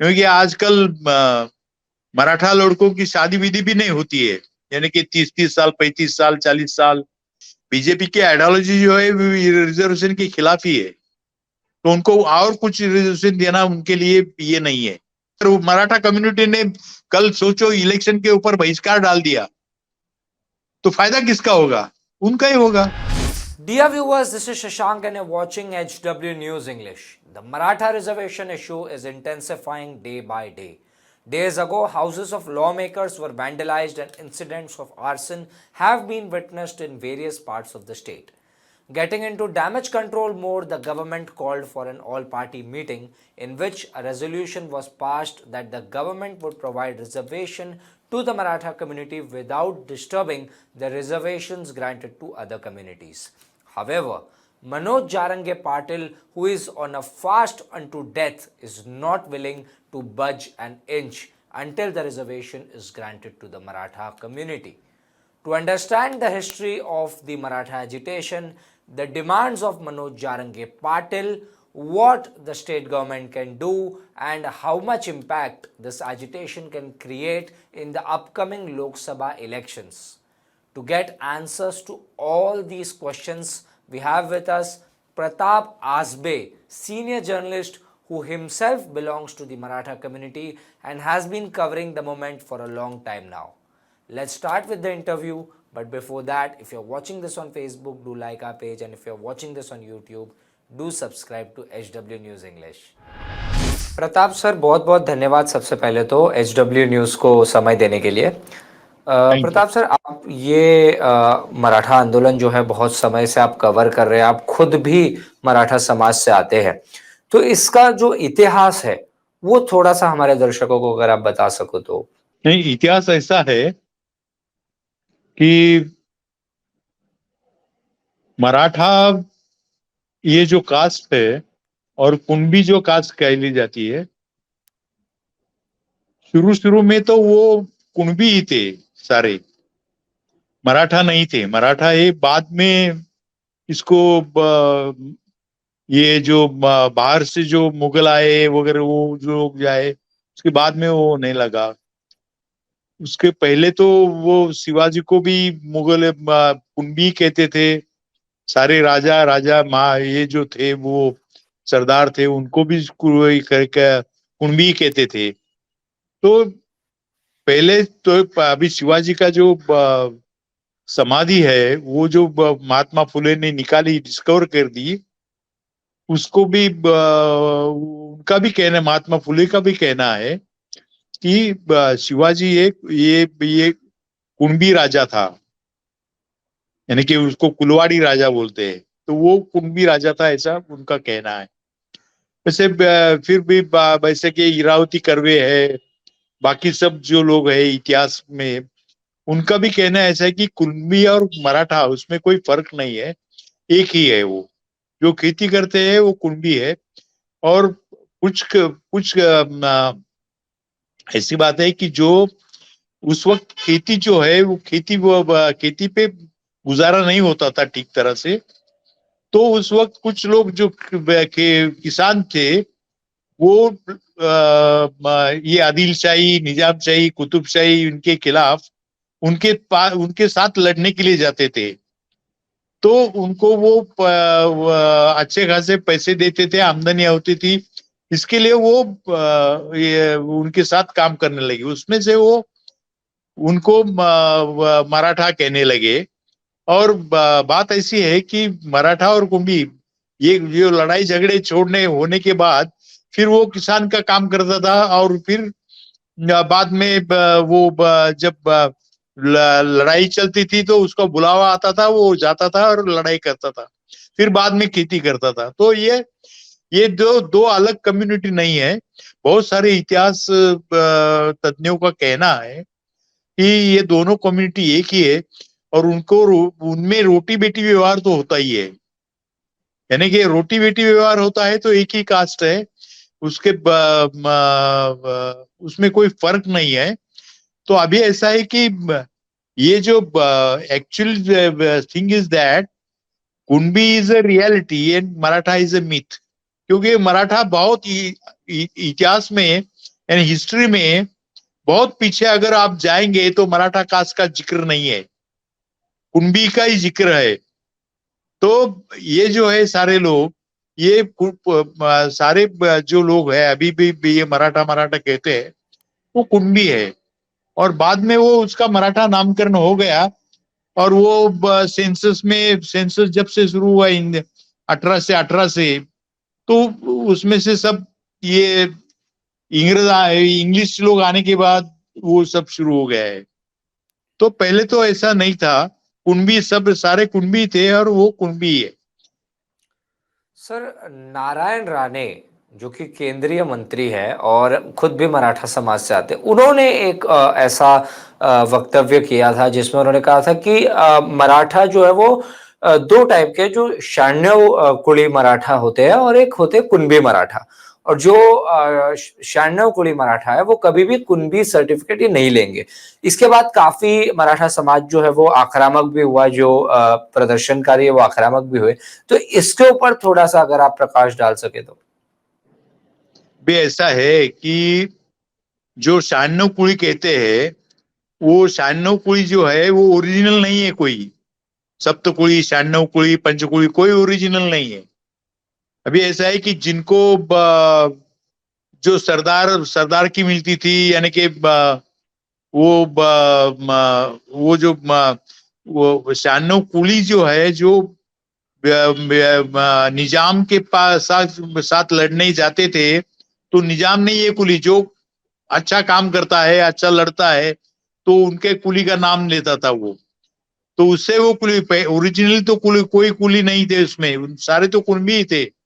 क्योंकि आजकल मराठा लड़कों की शादी विधि भी नहीं होती है, यानी कि 30-30 साल, 35 साल, 40 साल। बीजेपी की आइडियोलॉजी जो है रिजर्वेशन के खिलाफ ही है, तो उनको और कुछ रिजर्वेशन देना उनके लिए ये नहीं है। तो मराठा कम्युनिटी ने कल सोचो इलेक्शन के ऊपर बहिष्कार डाल दिया, तो फायदा किसका होगा? उनका ही होगा। Dear viewers, this is Shashank and you're watching HW News English. The Maratha reservation issue is intensifying day by day. Days ago, houses of lawmakers were vandalized and incidents of arson have been witnessed in various parts of the state. Getting into damage control mode, the government called for an all-party meeting in which a resolution was passed that the government would provide reservation to the Maratha community without disturbing the reservations granted to other communities. However, Manoj Jarange Patil, who is on a fast unto death, is not willing to budge an inch until the reservation is granted to the Maratha community. To understand the history of the Maratha agitation, the demands of Manoj Jarange Patil, what the state government can do, and how much impact this agitation can create in the upcoming Lok Sabha elections. To get answers to all these questions, we have with us Pratap Asbe, senior journalist who himself belongs to the Maratha community and has been covering the movement for a long time now. Let's start with the interview, but before that, if you're watching this on Facebook, do like our page, and if you're watching this on YouTube, do subscribe to HW News English. Pratap sir, बहुत बहुत धन्यवाद सबसे पहले तो HW news को समय देने के लिए। Thank you. प्रताप सर, आप ये मराठा आंदोलन जो है बहुत समय से आप कवर कर रहे हैं, आप खुद भी मराठा समाज से आते हैं, तो इसका जो इतिहास है वो थोड़ा सा हमारे दर्शकों को अगर आप बता सको तो। नहीं, इतिहास ऐसा है कि मराठा ये जो कास्ट है और कुणबी जो कास्ट कहली जाती है, शुरू शुरू में तो वो कुणबी ही थे सारे, मराठा नहीं थे। मराठा ये बाद में इसको ये जो बाहर से जो मुगल आए वगैरह वो जो लोग जाए, उसके बाद में वो नहीं लगा। उसके पहले तो वो शिवाजी को भी मुगल कुणबी कहते थे। सारे राजा राजा माँ ये जो थे वो सरदार थे, उनको भी कुणबी कहते थे। तो पहले तो अभी शिवाजी का जो समाधि है वो जो महात्मा फुले ने निकाली, डिस्कवर कर दी, उसको भी उनका भी कहना, महात्मा फुले का भी कहना है कि शिवाजी एक ये कुणबी राजा था, यानी कि उसको कुलवाड़ी राजा बोलते हैं, तो वो कुणबी राजा था, ऐसा उनका कहना है। वैसे फिर भी वैसे कि इरावती कर्वे है, बाकी सब जो लोग है इतिहास में, उनका भी कहना ऐसा है कि कुणबी और मराठा उसमें कोई फर्क नहीं है, एक ही है। वो जो खेती करते हैं वो कुणबी है। और कुछ कुछ ऐसी बात है कि जो उस वक्त खेती जो है वो खेती पे गुजारा नहीं होता था ठीक तरह से, तो उस वक्त कुछ लोग जो किसान थे वो ये आदिलशाही, निजामशाही, कुतुबशाही उनके खिलाफ उनके साथ लड़ने के लिए जाते थे। तो उनको वो अच्छे खासे पैसे देते थे, आमदनी होती थी, इसके लिए वो ये उनके साथ काम करने लगे। उसमें से वो उनको मराठा कहने लगे। और बात ऐसी है कि मराठा और कुंभी ये जो लड़ाई झगड़े छोड़ने होने के बाद फिर वो किसान का काम करता था, और फिर बाद में वो जब लड़ाई चलती थी तो उसका बुलावा आता था, वो जाता था और लड़ाई करता था, फिर बाद में खेती करता था। तो ये दो अलग कम्युनिटी नहीं है। बहुत सारे इतिहास तज्ञों का कहना है कि ये दोनों कम्युनिटी एक ही है, और उनमें रोटी बेटी व्यवहार तो होता ही है, यानी कि रोटी बेटी व्यवहार होता है, तो एक ही कास्ट है, उसके उसमें कोई फर्क नहीं है। तो अभी ऐसा है कि ये जो actual thing is that Kunbi is a reality and Maratha is a myth. क्योंकि मराठा बहुत इतिहास में यानी हिस्ट्री में बहुत पीछे अगर आप जाएंगे तो मराठा कास्ट का जिक्र नहीं है, कुणबी का ही जिक्र है। तो ये जो है सारे लोग, ये सारे जो लोग हैं अभी भी ये मराठा मराठा कहते हैं, वो कुणबी है। और बाद में वो उसका मराठा नामकरण हो गया, और वो सेंसस जब से शुरू हुआ 1818 से, तो उसमें से सब ये इंग्लिश लोग आने के बाद वो सब शुरू हो गया है। तो पहले तो ऐसा नहीं था, कुणबी सब सारे कुणबी थे और वो कुणबी है। सर, नारायण राणे जो कि केंद्रीय मंत्री है और खुद भी मराठा समाज से आते, उन्होंने एक ऐसा वक्तव्य किया था जिसमें उन्होंने कहा था कि मराठा जो है वो दो टाइप के, जो शाण्यव कुली मराठा होते हैं और एक होते कुणबी मराठा। और जो शाण्यव कुली मराठा है वो कभी भी कुणबी सर्टिफिकेट ये नहीं लेंगे। इसके बाद काफी मराठा समाज जो है वो आक्रामक भी हुआ, जो प्रदर्शनकारी है वो आक्रामक भी हुए। तो इसके ऊपर थोड़ा सा अगर आप प्रकाश डाल सके तो। भी ऐसा है कि जो शान्नो कुली कहते हैं, वो शान्नो कुली जो है वो ओरिजिनल नहीं है कोई। सप्तकुली, शान्नो कुली, पंचकुली कोई ओरिजिनल नहीं है। अभी ऐसा है कि जिनको जो सरदार सरदार की मिलती थी, यानी कि वो वो जो वो शान्नो कुली जो है, जो निजाम के पास साथ लड़ने जाते थे, तो निजाम ने ये कुली जो अच्छा काम करता है, अच्छा लड़ता है, तो उनके कुली का नाम लेता था वो। तो उससे वो कुली ओरिजिनली तो कुली कोई कुली नहीं थे उसमें, सारे तो कुणबी ही थे।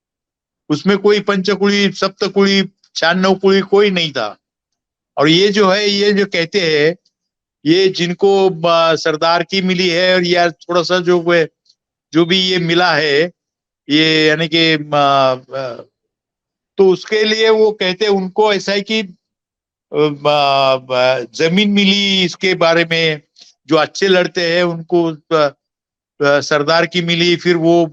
उसमें कोई पंचकुली, सप्तकुली, छियानवे कुली कोई नहीं था। और ये जो है, ये जो कहते हैं, ये जिनको सरदार की मिली है, और या थोड़ा सा जो भी ये मिला है, ये यानी कि तो उसके लिए वो कहते हैं, उनको ऐसा है कि जमीन मिली इसके बारे में, जो अच्छे लड़ते हैं उनको सरदार की मिली, फिर वो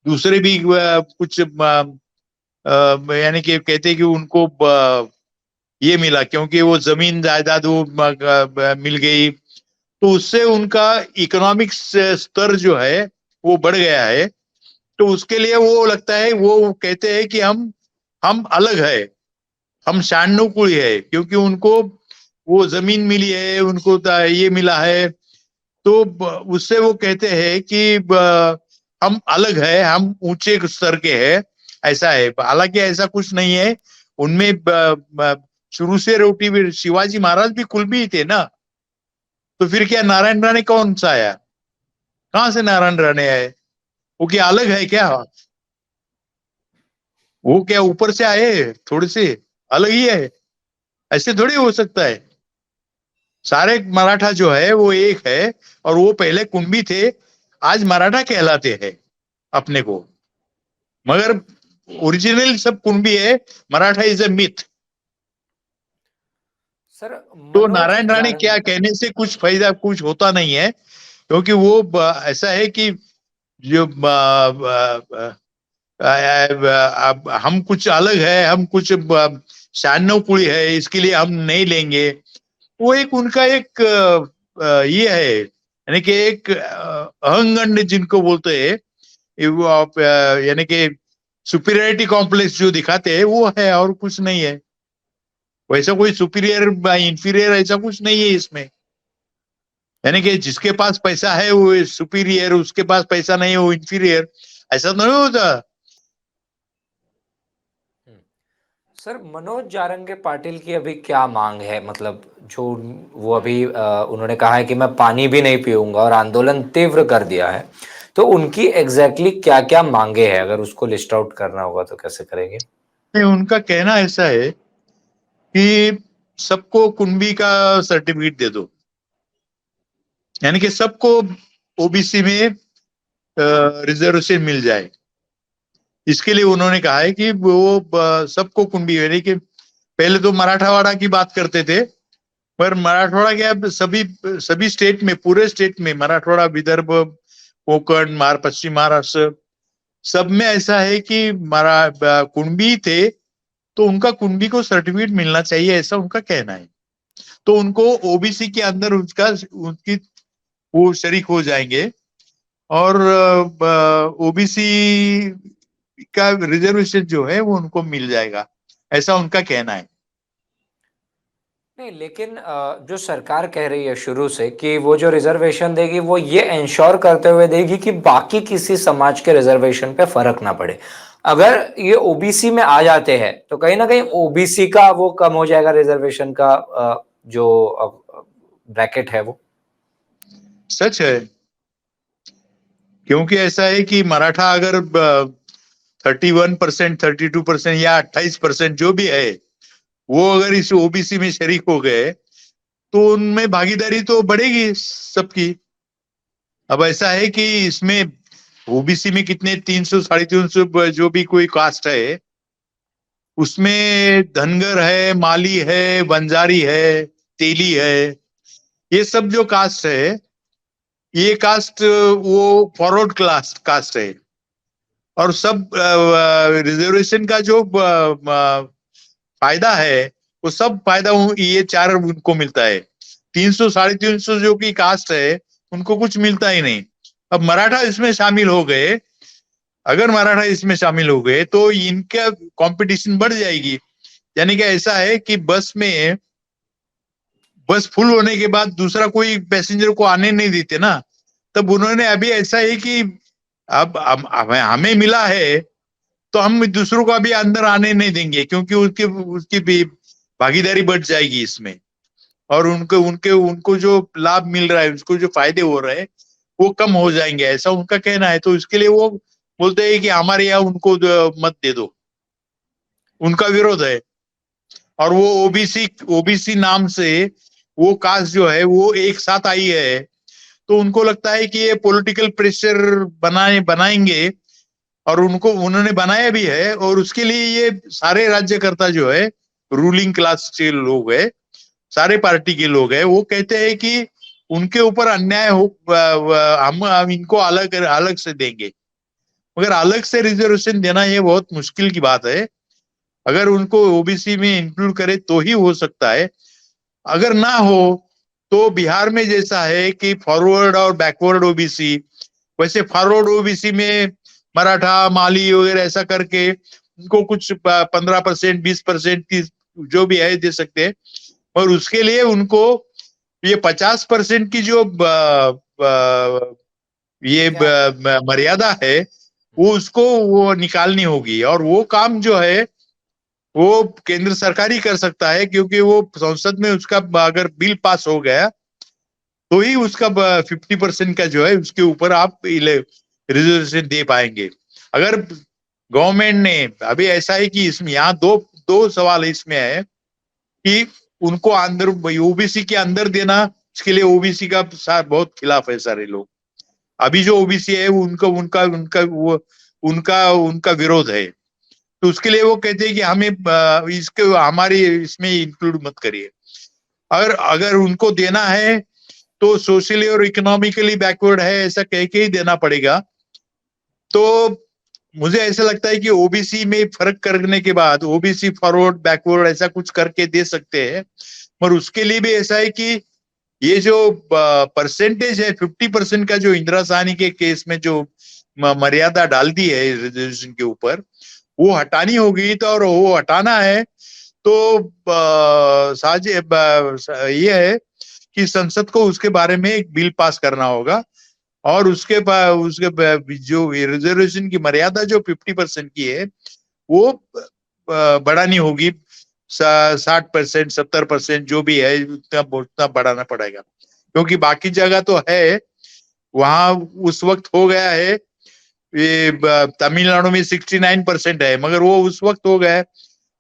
दूसरे भी कुछ यानी कि कहते हैं कि उनको ये मिला क्योंकि वो जमीन जायदाद वो मिल गई, तो उससे उनका इकोनॉमिक स्तर जो है वो बढ़ गया है। तो उसके लिए वो लगता है, वो कहते हैं कि हम अलग है, हम शान्नुकुल है, क्योंकि उनको वो जमीन मिली है, उनको ये मिला है। तो उससे वो कहते हैं कि हम अलग है, हम ऊंचे स्तर के हैं, ऐसा है। हालांकि ऐसा कुछ नहीं है उनमें। शुरू से रोटी भी शिवाजी महाराज भी कुलबी ही थे ना, तो फिर क्या नारायण राणे कौन सा आया? कहां से नारायण राणे आए? वो क्या अलग है क्या? वो क्या ऊपर से आए? थोड़े से अलग ही है, ऐसे थोड़ी हो सकता है। सारे मराठा जो है वो एक है, और वो पहले कुणबी थे, आज मराठा कहलाते हैं अपने को, मगर ओरिजिनल सब कुणबी है। Maratha is a myth. Sir, तो मनोज नारायण राणे जारंग। क्या कहने से कुछ फायदा कुछ होता नहीं है, क्योंकि वो ऐसा है कि जो हम कुछ अलग है, हम कुछ शान्नो कुली है, इसके लिए हम नहीं लेंगे। वो एक उनका एक ये है, यानी कि एक अहंगंड जिनको बोलते हैं, ये वो आप यानी कि सुपीरियरिटी कॉम्प्लेक्स जो दिखाते हैं वो है, और कुछ नहीं है। वैसा कोई सुपीरियर इंफीरियर ऐसा कुछ नहीं है इसमें। यानी कि जिसके पास पैसा है वो सुपीरियर, उसके पास पैसा नहीं है वो इंफीरियर, ऐसा तो नहीं होता। सर, मनोज जारंगे पाटिल की अभी क्या मांग है? मतलब जो वो अभी उन्होंने कहा है कि मैं पानी भी नहीं पीऊंगा और आंदोलन तीव्र कर दिया है, तो उनकी एग्जैक्टली क्या क्या मांगे हैं? अगर उसको लिस्ट आउट करना होगा तो कैसे करेंगे? उनका कहना ऐसा है कि सबको कुणबी का सर्टिफिकेट दे दो, यानी कि सबको ओबीसी में रिजर्वेशन मिल जाए। इसके लिए उन्होंने कहा है कि वो सबको कुणबी, यानी कि पहले तो मराठावाड़ा की बात करते थे, पर मराठवाड़ा क्या, सभी सभी स्टेट में, पूरे स्टेट में, मराठवाड़ा, विदर्भ, कोंकण, पश्चिम महाराष्ट्र, सब में ऐसा है कि कुणबी थे, तो उनका कुंडली को सर्टिफिकेट मिलना चाहिए, ऐसा उनका कहना है। तो उनको ओबीसी के अंदर उनकी वो शरीक हो जाएंगे और ओबीसी का रिजर्वेशन जो है वो उनको मिल जाएगा, ऐसा उनका कहना है। नहीं, लेकिन जो सरकार कह रही है शुरू से कि वो जो रिजर्वेशन देगी वो ये इंश्योर करते हुए देगी कि बाकी किसी समाज के रिजर्वेशन पे फर्क ना पड़े। अगर ये ओबीसी में आ जाते हैं तो कहीं ना कहीं ओबीसी का वो कम हो जाएगा, रिजर्वेशन का जो ब्रैकेट है वो। सच है, क्योंकि ऐसा है कि मराठा अगर 31%, 32% या 28% जो भी है, वो अगर इस ओबीसी में शरीक हो गए तो उनमें भागीदारी तो बढ़ेगी सबकी। अब ऐसा है कि इसमें ओबीसी में कितने 300, 350 जो भी कोई कास्ट है, उसमें धनगर है, माली है, बंजारी है, तेली है, ये सब जो कास्ट है, ये कास्ट वो फॉरवर्ड क्लास कास्ट है। और सब रिजर्वेशन का जो फायदा है, वो सब फायदा ये चार उनको मिलता है। 300, 350 जो की कास्ट है, उनको कुछ मिलता ही नहीं। अब मराठा इसमें शामिल हो गए, अगर मराठा इसमें शामिल हो गए तो इनका कंपटीशन बढ़ जाएगी। यानी कि ऐसा है कि बस फुल होने के बाद दूसरा कोई पैसेंजर को आने नहीं देते ना, तब उन्होंने अभी ऐसा है कि अब हमें मिला है तो हम दूसरों को अभी अंदर आने नहीं देंगे, क्योंकि उसकी उसकी भी भागीदारी बढ़ जाएगी इसमें। और उनको उनके उनको जो लाभ मिल रहा है, उसको जो फायदे हो रहे हैं, वो कम हो जाएंगे, ऐसा उनका कहना है। तो इसके लिए वो बोलते हैं कि हमारे यहाँ उनको मत दे दो, उनका विरोध है। और वो ओबीसी ओबीसी नाम से वो कास्ट जो है वो एक साथ आई है, तो उनको लगता है कि ये पॉलिटिकल प्रेशर बनाएंगे। और उन्होंने बनाया भी है, और उसके लिए ये सारे राज्यकर्ता जो है, रूलिंग क्लास के लोग है, सारे पार्टी के लोग हैं, वो कहते हैं कि उनके ऊपर अन्याय हो, हम इनको अलग अलग से देंगे। मगर अलग से रिजर्वेशन देना ये बहुत मुश्किल की बात है। अगर उनको ओबीसी में इंक्लूड करे तो ही हो सकता है। अगर ना हो तो बिहार में जैसा है कि फॉरवर्ड और बैकवर्ड ओबीसी, वैसे फॉरवर्ड ओबीसी में मराठा, माली वगैरह ऐसा करके उनको कुछ 15%, 20% की जो भी है दे सकते हैं। और उसके लिए उनको ये 50% की जो मर्यादा है, वो उसको वो निकालनी होगी। और वो काम जो है वो केंद्र सरकार ही कर सकता है, क्योंकि वो संसद में उसका अगर बिल पास हो गया तो ही उसका 50% का जो है उसके ऊपर आप रिजर्वेशन दे पाएंगे। अगर गवर्नमेंट ने अभी ऐसा है कि इसमें यहाँ दो दो सवाल इसमें है कि उनको अंदर ओबीसी के अंदर देना, इसके लिए ओबीसी का बहुत खिलाफ है सारे लोग। अभी जो ओबीसी है उनका उनका उनका वो उनका विरोध है। तो उसके लिए वो कहते हैं कि हमें इसके हमारी इसमें इंक्लूड मत करिए। अगर अगर उनको देना है तो सोशली और इकोनॉमिकली बैकवर्ड है ऐसा कह के ही देना पड़ेगा। तो मुझे ऐसा लगता है कि ओबीसी में फर्क करने के बाद ओबीसी फॉरवर्ड बैकवर्ड ऐसा कुछ करके दे सकते हैं। पर उसके लिए भी ऐसा है कि ये जो परसेंटेज है 50% का, जो इंदिरा साहनी के केस में जो मर्यादा डाल दी है रिजर्वेशन के ऊपर, वो हटानी होगी। तो और वो हटाना है तो ये है कि संसद को उसके बारे में एक बिल पास करना होगा। और उसके जो रिजर्वेशन की मर्यादा जो 50% की है, वो बढ़ानी होगी। 60%, 70% जो भी है उतना बढ़ाना पड़ेगा। क्योंकि बाकी जगह तो है, वहां उस वक्त हो गया है, ये तमिलनाडु में 69% है, मगर वो उस वक्त हो गया है।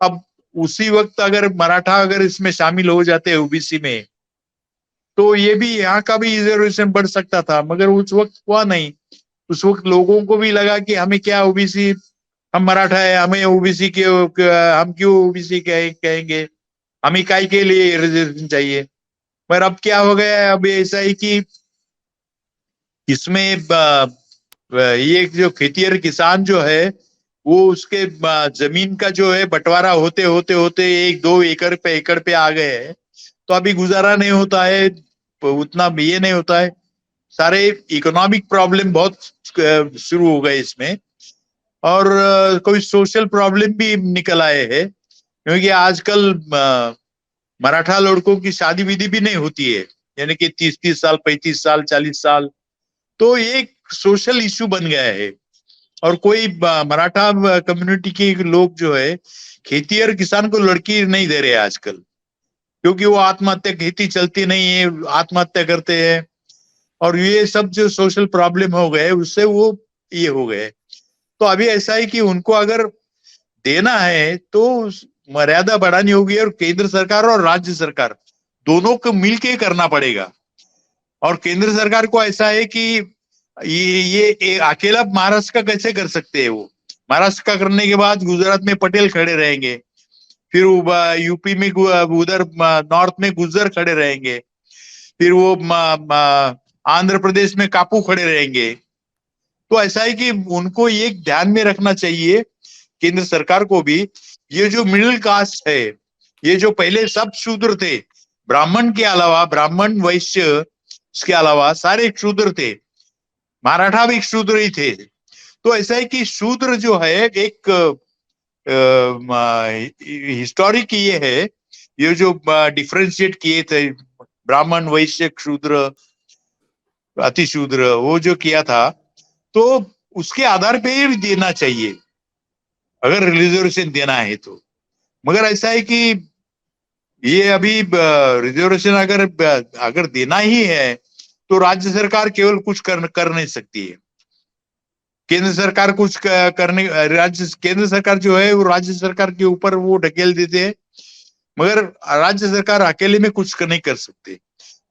अब उसी वक्त अगर मराठा अगर इसमें शामिल हो जाते हैं ओबीसी में, तो ये भी यहाँ का भी रिजर्वेशन बढ़ सकता था, मगर उस वक्त हुआ नहीं। उस वक्त लोगों को भी लगा कि हमें क्या ओबीसी, हम मराठा है, हमें ओबीसी के हम क्यों ओबीसी कहेंगे, हमें काय के लिए रिजर्वेशन चाहिए। पर अब क्या हो गया है, अब ऐसा है कि इसमें ये जो खेतिहर किसान जो है, वो उसके जमीन का जो है बंटवारा होते होते होते 1-2 एकड़ पे आ गए हैं, तो अभी गुजारा नहीं होता है, उतना ये नहीं होता है, सारे इकोनॉमिक प्रॉब्लम बहुत शुरू हो गए इसमें, और कोई सोशल प्रॉब्लम भी निकल आए हैं, क्योंकि आजकल मराठा लड़कों की शादी विधि भी नहीं होती है, यानी कि 30-30 साल, 35 साल, 40 साल, तो ये एक सोशल इश्यू बन गया है। और कोई मराठा कम्युनिटी के लोग जो है खेती और किसान को लड़की नहीं दे रहे आजकल, क्योंकि वो आत्महत्या, खेती चलती नहीं है, आत्महत्या करते हैं, और ये सब जो सोशल प्रॉब्लम हो गए उससे वो ये हो गए। तो अभी ऐसा है कि उनको अगर देना है तो मर्यादा बढ़ानी होगी, और केंद्र सरकार और राज्य सरकार दोनों को मिलके करना पड़ेगा। और केंद्र सरकार को ऐसा है कि ये अकेला महाराष्ट्र का कैसे कर सकते हैं, वो महाराष्ट्र का करने के बाद गुजरात में पटेल खड़े रहेंगे, फिर यूपी में उधर नॉर्थ में गुज्जर खड़े रहेंगे, फिर वो आंध्र प्रदेश में कापू खड़े रहेंगे। तो ऐसा है कि उनको ये ध्यान में रखना चाहिए, केंद्र सरकार को भी, ये जो मिडिल कास्ट है, ये जो पहले सब शूद्र थे, ब्राह्मण के अलावा, ब्राह्मण वैश्य के अलावा सारे शूद्र थे, मराठा भी शूद्र ही थे। तो ऐसा है कि शूद्र जो है एक हिस्टोरिक ये है, ये जो डिफरेंशिएट किए थे ब्राह्मण, वैश्य, शूद्र, अति शूद्र, वो जो किया था, तो उसके आधार पे ही देना चाहिए अगर रिजर्वेशन देना है तो। मगर ऐसा है कि ये अभी रिजर्वेशन अगर देना ही है तो राज्य सरकार केवल कुछ कर नहीं सकती है, केंद्र सरकार कुछ करने, केंद्र सरकार जो है वो राज्य सरकार के ऊपर वो ढकेल देते हैं, मगर राज्य सरकार अकेले में कुछ नहीं कर सकते।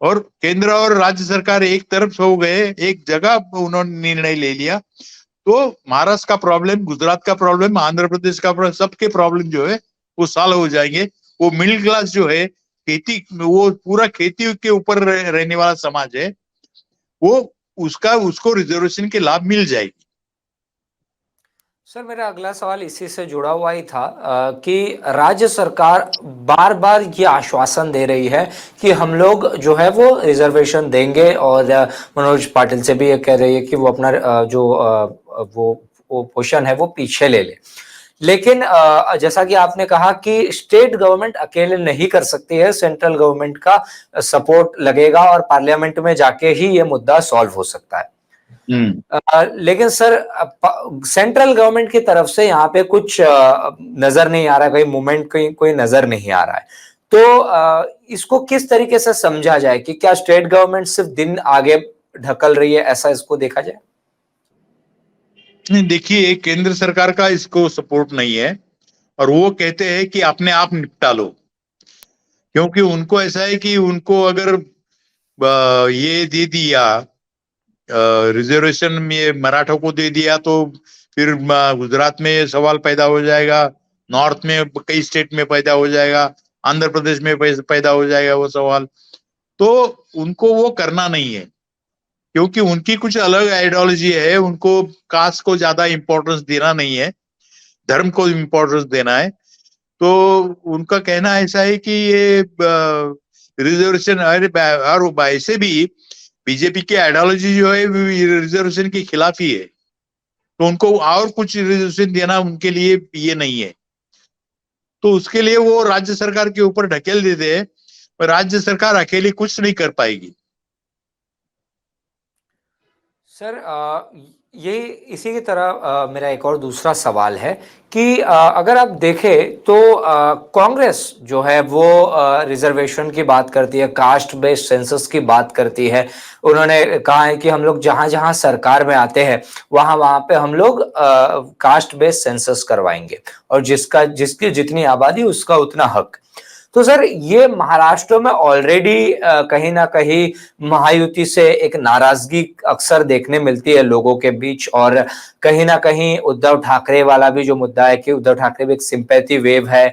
और केंद्र और राज्य सरकार एक तरफ हो गए, एक जगह उन्होंने निर्णय ले लिया, तो महाराष्ट्र का प्रॉब्लम, गुजरात का प्रॉब्लम, आंध्र प्रदेश का प्रॉब्लम, सबके प्रॉब्लम जो है वो सॉल्व हो जाएंगे। वो मिडिल क्लास जो है, खेती, वो पूरा खेती के ऊपर रहने वाला समाज है, वो उसको रिजर्वेशन के लाभ मिल जाएगी। सर मेरा अगला सवाल इसी से जुड़ा हुआ ही था कि राज्य सरकार बार बार ये आश्वासन दे रही है कि हम लोग जो है वो रिजर्वेशन देंगे, और मनोज पाटिल से भी ये कह रही है कि वो अपना वो पोषण है वो पीछे ले ले। लेकिन जैसा कि आपने कहा कि स्टेट गवर्नमेंट अकेले नहीं कर सकती है, सेंट्रल गवर्नमेंट का सपोर्ट लगेगा और पार्लियामेंट में जाके ही ये मुद्दा सॉल्व हो सकता है। लेकिन सर सेंट्रल गवर्नमेंट की तरफ से यहाँ पे कुछ नजर नहीं आ रहा है, कोई मूवमेंट कोई नजर नहीं आ रहा है, तो इसको किस तरीके से समझा जाए कि क्या स्टेट गवर्नमेंट सिर्फ दिन आगे ढकल रही है, ऐसा इसको देखा जाए? नहीं, देखिए, केंद्र सरकार का इसको सपोर्ट नहीं है, और वो कहते हैं कि अपने आप निपटा लो, क्योंकि उनको ऐसा है कि उनको अगर ये दे दिया, रिजर्वेशन में मराठों को दे दिया, तो फिर गुजरात में सवाल पैदा हो जाएगा, नॉर्थ में कई स्टेट में पैदा हो जाएगा, आंध्र प्रदेश में पैदा हो जाएगा वो सवाल। तो उनको वो करना नहीं है, क्योंकि उनकी कुछ अलग आइडियोलॉजी है, उनको कास्ट को ज्यादा इंपॉर्टेंस देना नहीं है, धर्म को इंपॉर्टेंस देना है। तो उनका कहना ऐसा है कि ये रिजर्वेशन, और वैसे भी बीजेपी की आइडियोलॉजी जो है रिजर्वेशन के खिलाफ ही है, तो उनको और कुछ रिजर्वेशन देना उनके लिए ये नहीं है, तो उसके लिए वो राज्य सरकार के ऊपर ढकेल देते हैं, और राज्य सरकार अकेली कुछ नहीं कर पाएगी। सर ये इसी की तरह मेरा एक और दूसरा सवाल है कि अगर आप देखें तो कांग्रेस जो है वो रिजर्वेशन की बात करती है, कास्ट बेस्ड सेंसस की बात करती है। उन्होंने कहा है कि हम लोग जहां जहां सरकार में आते हैं वहां वहां पे हम लोग कास्ट बेस्ड सेंसस करवाएंगे, और जिसकी जितनी आबादी उसका उतना हक। तो सर ये महाराष्ट्र में ऑलरेडी कहीं ना कहीं महायुति से एक नाराजगी अक्सर देखने मिलती है लोगों के बीच, और कहीं ना कहीं उद्धव ठाकरे वाला भी जो मुद्दा है कि उद्धव ठाकरे भी एक सिंपैथी वेव है,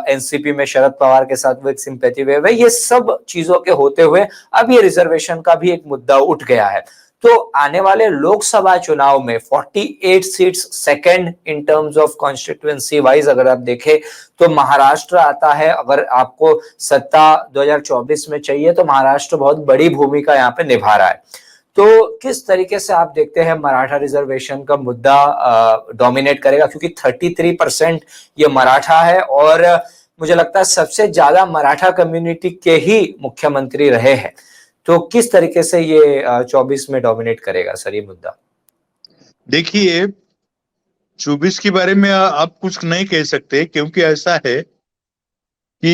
एनसीपी में शरद पवार के साथ वो एक सिंपैथी वेव है, ये सब चीजों के होते हुए अब ये रिजर्वेशन का भी एक मुद्दा उठ गया है। तो आने वाले लोकसभा चुनाव में 48 seats second in terms of constituency wise अगर आप देखें तो महाराष्ट्र आता है। अगर आपको सत्ता 2024 में चाहिए तो महाराष्ट्र बहुत बड़ी भूमिका यहाँ पे निभा रहा है। तो किस तरीके से आप देखते हैं मराठा रिजर्वेशन का मुद्दा डोमिनेट करेगा, क्योंकि 33% ये मराठा है और मुझे लगता है सबसे ज्यादा मराठा कम्युनिटी के ही मुख्यमंत्री रहे हैं। तो किस तरीके से ये 24 में डोमिनेट करेगा सर ये मुद्दा? देखिए, 24 के बारे में आप कुछ नहीं कह सकते, क्योंकि ऐसा है कि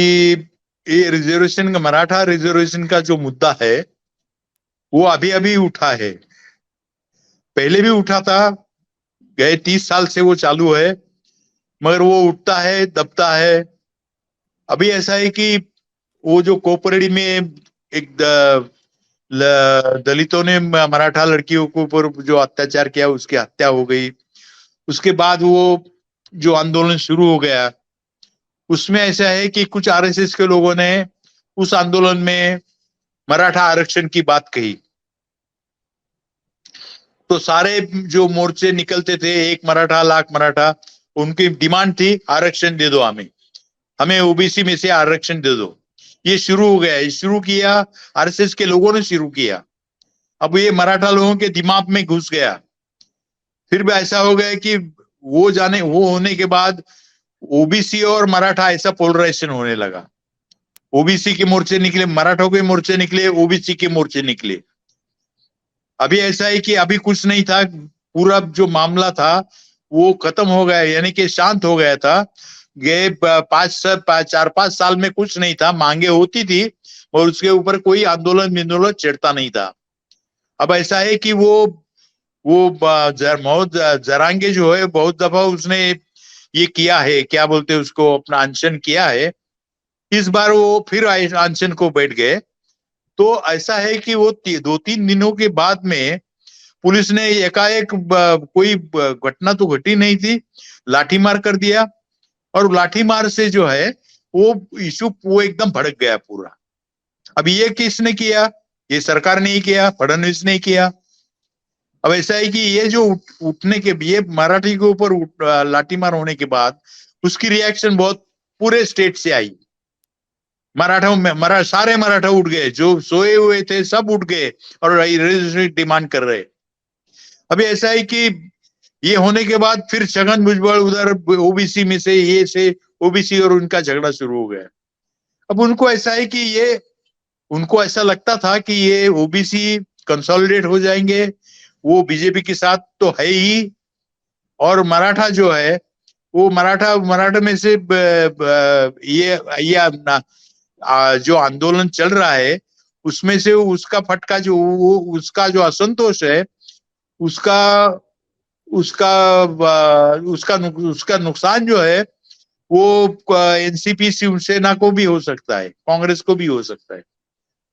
ये रिजर्वेशन का, मराठा रिजर्वेशन का जो मुद्दा है वो अभी अभी उठा है। पहले भी उठा था, गए 30 साल से वो चालू है, मगर वो उठता है दबता है। अभी ऐसा है कि वो जो कोपरेडी में एक दलितों ने मराठा लड़कियों के ऊपर जो अत्याचार किया, उसकी हत्या हो गई। उसके बाद वो जो आंदोलन शुरू हो गया, उसमें ऐसा है कि कुछ आरएसएस के लोगों ने उस आंदोलन में मराठा आरक्षण की बात कही। तो सारे जो मोर्चे निकलते थे, एक मराठा लाख मराठा, उनकी डिमांड थी आरक्षण दे दो, हमें ओबीसी में से आरक्षण दे दो। ये शुरू हो गया, ये शुरू किया आरएसएस के लोगों ने शुरू किया। अब ये मराठा लोगों के दिमाग में घुस गया। फिर भी ऐसा हो गया कि वो होने के बाद ओबीसी और मराठा ऐसा पोलराइजेशन होने लगा। ओबीसी के मोर्चे निकले, मराठों के मोर्चे निकले, ओबीसी के मोर्चे निकले। अभी ऐसा है कि अभी कुछ नहीं था, पूरा जो मामला था वो खत्म हो गया, यानी कि शांत हो गया था। गए 4-5 साल में कुछ नहीं था, मांगे होती थी और उसके ऊपर कोई आंदोलन छिड़ता नहीं था। अब ऐसा है कि मोहम्मद जरांगे जो है, बहुत दफा उसने ये किया है, क्या बोलते हैं उसको, अपना अनशन किया है। इस बार वो फिर अनशन को बैठ गए। तो ऐसा है कि वो 2-3 दिनों के बाद में पुलिस ने एकाएक, कोई घटना तो घटी नहीं थी, लाठीमार कर दिया। और लाठीमार से जो है वो इशू वो एकदम भड़क गया पूरा। अब ये किसने किया? ये सरकार ने ही किया, फडणवीस ने ही किया। अब ऐसा है कि ये जो उठने के, ये मराठी के ऊपर लाठीमार होने के बाद उसकी रिएक्शन बहुत पूरे स्टेट से आई। सारे मराठा उठ गए, जो सोए हुए थे सब उठ गए और रजिस्ट्रेशन डिमांड कर रहे। अभी ऐसा है कि ये होने के बाद फिर छगन भुजबल उधर ओबीसी में से, ये से ओबीसी और उनका झगड़ा शुरू हो गया। अब उनको ऐसा है कि उनको ऐसा लगता था कि ये ओबीसी कंसोलिडेट हो जाएंगे, वो बीजेपी के साथ तो है ही, और मराठा जो है वो मराठा में से ये जो आंदोलन चल रहा है उसमें से उसका फटका जो उसका जो असंतोष है, उसका उसका उसका नुकसान जो है वो एनसीपी शिवसेना को भी हो सकता है, कांग्रेस को भी हो सकता है,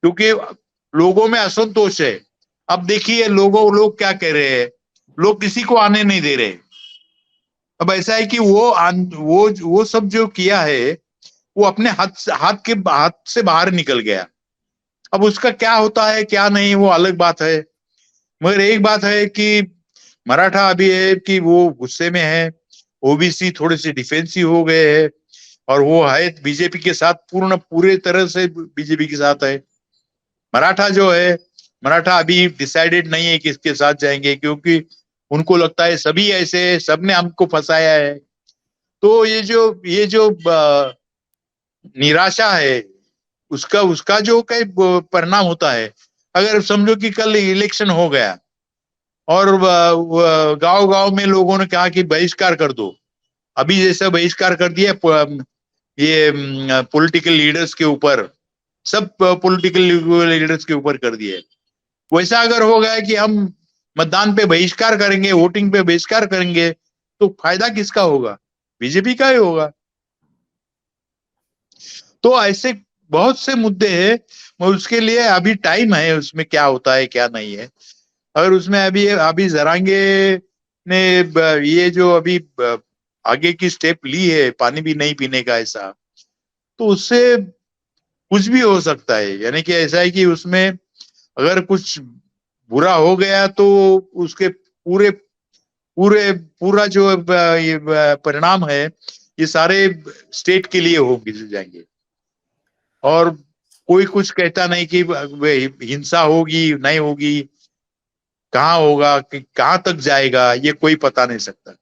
क्योंकि लोगों में असंतोष है। अब देखिए लोग क्या कह रहे हैं, लोग किसी को आने नहीं दे रहे। अब ऐसा है कि वो सब जो किया है वो अपने हाथ से बाहर निकल गया। अब उसका क्या होता है क्या नहीं वो अलग बात है, मगर एक बात है कि मराठा अभी है कि वो गुस्से में है, ओबीसी थोड़े से डिफेंसिव हो गए हैं, और वो है बीजेपी के साथ, पूरे तरह से बीजेपी के साथ है। मराठा अभी डिसाइडेड नहीं है किसके साथ जाएंगे, क्योंकि उनको लगता है सभी ऐसे, सबने हमको फंसाया है। तो ये जो निराशा है, उसका जो कई परिणाम होता है। अगर समझो कि कल इलेक्शन हो गया और गांव में लोगों ने कहा कि बहिष्कार कर दो, अभी जैसा बहिष्कार कर दिया ये पॉलिटिकल लीडर्स के ऊपर, सब पॉलिटिकल लीडर्स के ऊपर कर दिए, वैसा अगर हो गया कि हम मतदान पे बहिष्कार करेंगे, वोटिंग पे बहिष्कार करेंगे, तो फायदा किसका होगा? बीजेपी का ही होगा। तो ऐसे बहुत से मुद्दे हैं, मगर उसके लिए अभी टाइम है, उसमें क्या होता है क्या नहीं है। अगर उसमें अभी जरांगे ने ये जो अभी आगे की स्टेप ली है, पानी भी नहीं पीने का, ऐसा, तो उससे कुछ भी हो सकता है। यानी कि ऐसा है कि उसमें अगर कुछ बुरा हो गया तो उसके पूरे पूरे पूरा जो ये परिणाम है ये सारे स्टेट के लिए होंगे जाएंगे। और कोई कुछ कहता नहीं कि हिंसा होगी नहीं होगी, कहाँ होगा कि कहाँ तक जाएगा ये कोई पता नहीं सकता।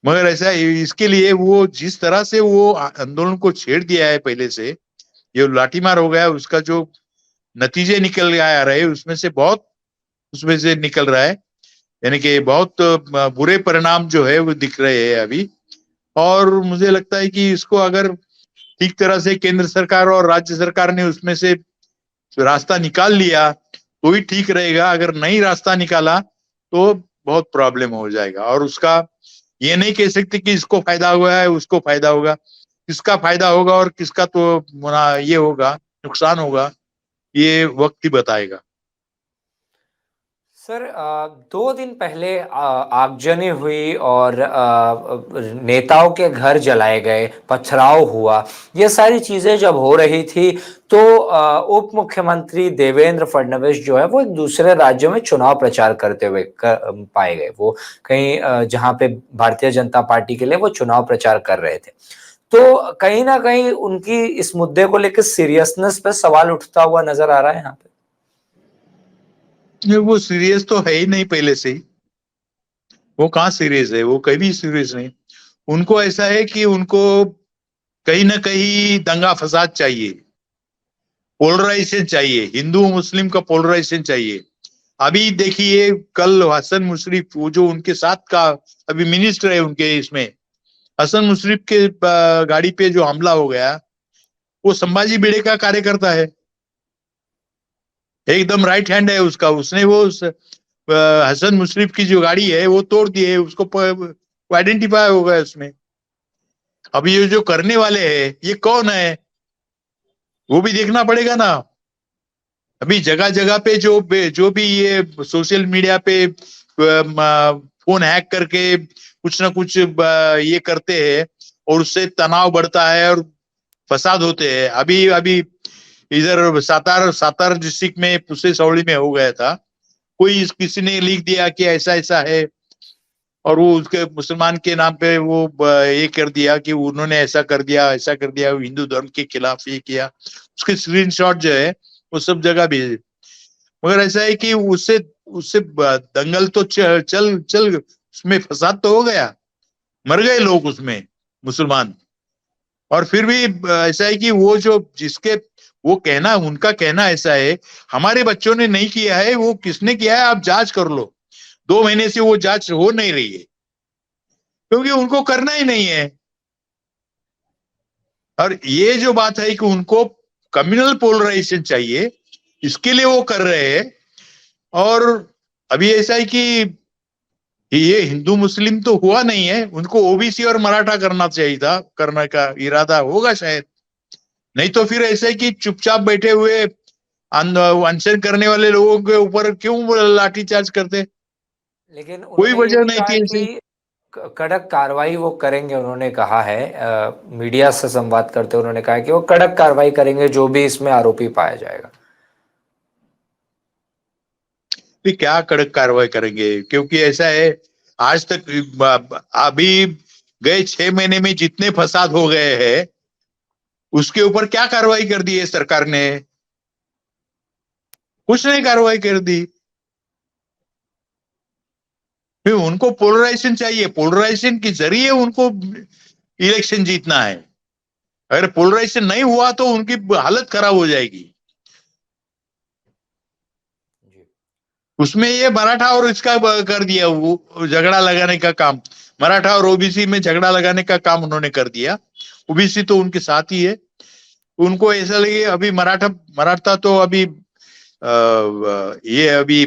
मगर ऐसा इसके लिए वो जिस तरह से वो आंदोलन को छेड़ दिया है पहले से, ये लाठीमार हो गया, उसका जो नतीजे निकल आ रहे उसमें से बहुत उसमें से निकल रहा है, यानी कि बहुत बुरे परिणाम जो है वो दिख रहे हैं अभी। और मुझे लगता है कि इसको अगर ठीक तरह से केंद्र सरकार और राज्य सरकार ने उसमें से रास्ता निकाल लिया तो ही ठीक रहेगा, अगर नहीं रास्ता निकाला तो बहुत प्रॉब्लम हो जाएगा। और उसका ये नहीं कह सकते कि इसको फायदा हुआ है उसको फायदा होगा, किसका फायदा होगा और किसका तो ये होगा नुकसान होगा, ये वक्त ही बताएगा। सर, 2 दिन पहले आगजनी हुई और नेताओं के घर जलाए गए, पथराव हुआ, ये सारी चीजें जब हो रही थी तो उप मुख्यमंत्री देवेंद्र फडणवीस जो है वो एक दूसरे राज्यों में चुनाव प्रचार करते हुए पाए गए। वो कहीं जहां पे भारतीय जनता पार्टी के लिए वो चुनाव प्रचार कर रहे थे, तो कहीं ना कहीं उनकी इस मुद्दे को लेकर सीरियसनेस पे सवाल उठता हुआ नजर आ रहा है यहाँ पे। वो सीरियस तो है ही नहीं पहले से ही, वो कहाँ सीरियस है, वो कहीं भी सीरियस नहीं। उनको ऐसा है कि उनको कहीं ना कहीं दंगा फसाद चाहिए, पोलराइजेशन चाहिए, हिंदू मुस्लिम का पोलराइजेशन चाहिए। अभी देखिए कल हसन मुशर्रफ वो जो उनके साथ का अभी मिनिस्टर है उनके इसमें, हसन मुशर्रफ के गाड़ी पे जो हमला हो गया वो संभाजी भिड़े का कार्यकर्ता है, एकदम राइट हैंड है उसका। उसने वो हसन मुशर्रफ की जो गाड़ी है वो तोड़ दी है, उसको आइडेंटिफाई हो गया उसमें। अब ये जो करने वाले हैं ये कौन है वो भी देखना पड़ेगा ना। अभी जगह जगह पे जो भी ये सोशल मीडिया पे फोन हैक करके कुछ ना कुछ ये करते हैं और उससे तनाव बढ़ता है और फसाद होते हैं। अभी अभी इधर सातार सातार डिस्ट्रिक्ट में पुसे सौड़ी में हो गया था, कोई किसी ने लिख दिया कि ऐसा ऐसा है और वो उसके मुसलमान के नाम पे वो ये कर दिया कि उन्होंने ऐसा कर दिया ऐसा कर दिया, हिंदू धर्म के खिलाफ ये किया, उसके स्क्रीनशॉट जो है वो सब जगह भी। मगर ऐसा है कि उससे उससे दंगल तो चल चल उसमें फसाद तो हो गया, मर गए लोग उसमें मुसलमान। और फिर भी ऐसा है कि वो जो जिसके वो कहना उनका कहना ऐसा है हमारे बच्चों ने नहीं किया है, वो किसने किया है आप जांच कर लो। 2 महीने से वो जांच हो नहीं रही है क्योंकि उनको करना ही नहीं है। और ये जो बात है कि उनको कम्युनल पोलराइजेशन चाहिए, इसके लिए वो कर रहे हैं। और अभी ऐसा है कि ये हिंदू मुस्लिम तो हुआ नहीं है, उनको ओबीसी और मराठा करना चाहिए था, करने का इरादा होगा शायद। नहीं तो फिर ऐसे कि चुपचाप बैठे हुए अनशन करने वाले लोगों के ऊपर क्यों लाठीचार्ज करते, लेकिन कोई उन्होंने ये वजह भी नहीं कहा थी ऐसे। कि कड़क कार्रवाई वो करेंगे। उन्होंने कहा है, मीडिया से संवाद करते हुए उन्होंने कहा कि वो कड़क कार्रवाई करेंगे जो भी इसमें आरोपी पाया जाएगा। भी क्या कड़क कार्रवाई करेंगे, क्योंकि ऐसा है आज तक अभी गए 6 महीने में जितने फसाद हो गए हैं उसके ऊपर क्या कार्रवाई कर दी है सरकार ने, कुछ नहीं कार्रवाई कर दी। फिर उनको पोलराइजेशन चाहिए, पोलराइजेशन के जरिए उनको इलेक्शन जीतना है। अगर पोलराइजेशन नहीं हुआ तो उनकी हालत खराब हो जाएगी। जी। उसमें ये मराठा और इसका कर दिया, वो झगड़ा लगाने का काम, मराठा और ओबीसी में झगड़ा लगाने का काम उन्होंने कर दिया। ओबीसी तो उनके साथ ही है, उनको ऐसा लगे अभी मराठा मराठा तो अभी ये अभी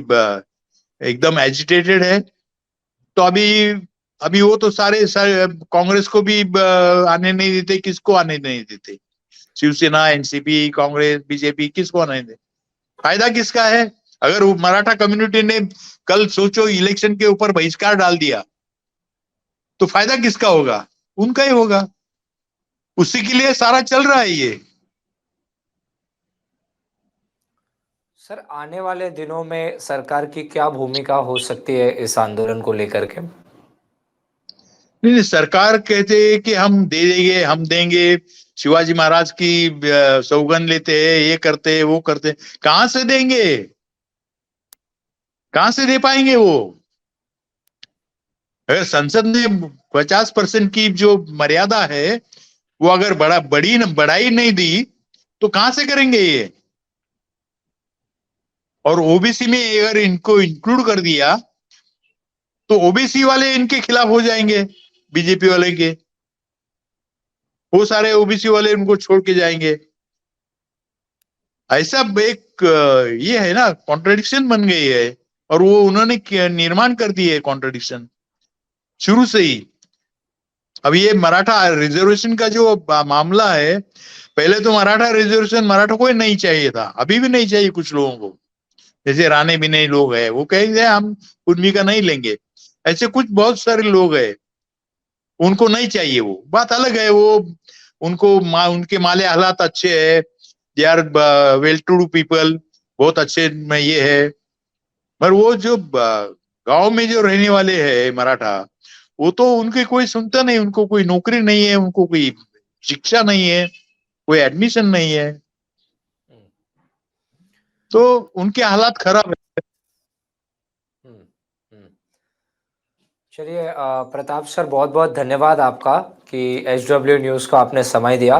एकदम एजिटेटेड है। तो अभी अभी वो तो सारे कांग्रेस को भी आने नहीं देते, किसको आने नहीं देते, शिवसेना एनसीपी कांग्रेस बीजेपी किसको आने देते, फायदा किसका है। अगर वो मराठा कम्युनिटी ने कल सोचो इलेक्शन के ऊपर बहिष्कार डाल दिया तो फायदा किसका होगा, उनका ही होगा। उसी के लिए सारा चल रहा है ये। सर, आने वाले दिनों में सरकार की क्या भूमिका हो सकती है इस आंदोलन को लेकर के? नहीं नहीं, सरकार कहते हैं कि हम दे देंगे, हम देंगे, शिवाजी महाराज की सौगंध लेते हैं, ये करते हैं, वो करते हैं। कहां से देंगे? कहां से दे पाएंगे वो? अगर संसद ने 50% की जो मर्यादा है वो अगर बढ़ाई नहीं दी तो कहां से करेंगे ये? और ओबीसी में अगर इनको इंक्लूड कर दिया तो ओबीसी वाले इनके खिलाफ हो जाएंगे, बीजेपी वाले के। वो सारे ओबीसी वाले उनको छोड़ के जाएंगे। ऐसा एक ये है ना, कॉन्ट्रडिक्शन बन गई है। और वो उन्होंने निर्माण कर दी है कॉन्ट्रडिक्शन शुरू से ही। अब ये मराठा रिजर्वेशन का जो मामला है, पहले तो मराठा रिजर्वेशन मराठा को नहीं चाहिए था, अभी भी नहीं चाहिए कुछ लोगों को। जैसे राणे बिने लोग हैं, वो कहेंगे हम कुर्मी का नहीं लेंगे। ऐसे कुछ बहुत सारे लोग हैं, उनको नहीं चाहिए, वो बात अलग है। वो उनको उनके माले हालात अच्छे है, they are well to do people, बहुत अच्छे में ये है। पर वो जो गांव में जो रहने वाले हैं मराठा, वो तो उनके कोई सुनता नहीं, उनको कोई नौकरी नहीं है, उनको कोई शिक्षा नहीं है, कोई एडमिशन नहीं है, तो उनके हालात खराब है। हम्म, हम्म। चलिए, प्रताप सर, बहुत बहुत धन्यवाद आपका कि HW न्यूज़ को आपने समय दिया।